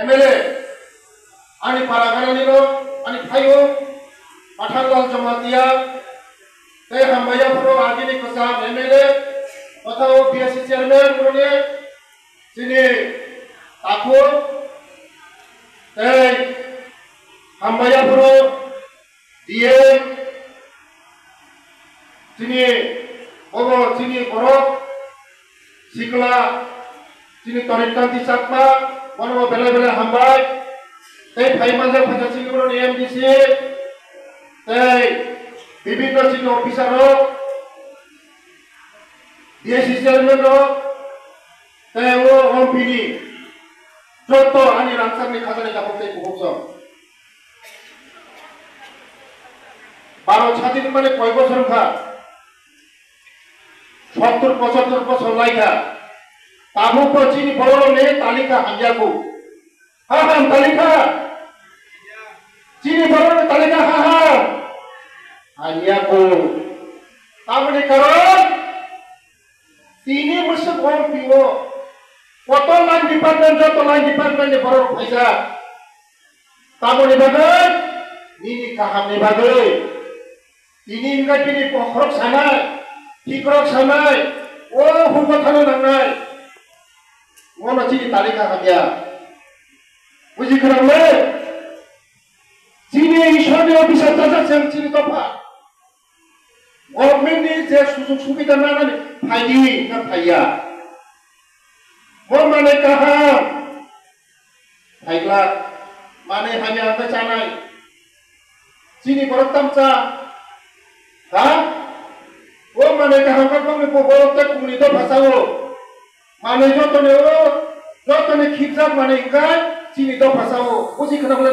MLA ani Paragananino ani Payo Pathanlal Jamatia tei hambaya puro agini kosam MLA kothao BSC chairman purone sini Takur tei hambaya puro DM sini Bobo sini Borok Sikla sini Torikanti Sakma Mono bela-bela hambai tei Paimanjak Pajak Singapura MDC tei Bibino sini officer rok DSC chairman rok tei wo Ompini Joto ani rangsang ni khazani kapok tei kuhuksom 12 স্বাধীন মানে কয় বছর খা 70-75 বছর লাইকা তাবু চিনি বড় নে তালিকা হাজাকু হাম তালিকা চিনি বড় নে তালিকা হাজাকু তামনি কারণ তিনি বছর কম পিও কত লাইন ডিপার্টমেন্ট যত লাইন ডিপার্টমেন্টে বড় পয়সা তামনি বাগান নিনি কাহামনি বাগান তিনি ইনকা তিনি পখরক সানাই ঠিকরক সানাই ও হুব থানো নাংনাই মনে চিনি তালিকা হাবিয়া বুঝি খারাপলে চিনি ঈশ্বরী অফিসার যাচ্ছেন চিনি দফা গভর্নমেন্টনি যে সুযোগ সুবিধা না ফাইদি না ফাইয়া মানে কাহাম ফাইগলা মানে হামি আনতে চানাই চিনি বরতাম চা হ্যাঁ ও মানে কাহাম কাকমে বরতে কুমিতো ভাষাও মানে যতনে খিপজাক মানে ইংকাই চিনি তো ভাষাও বুঝি খারাপলে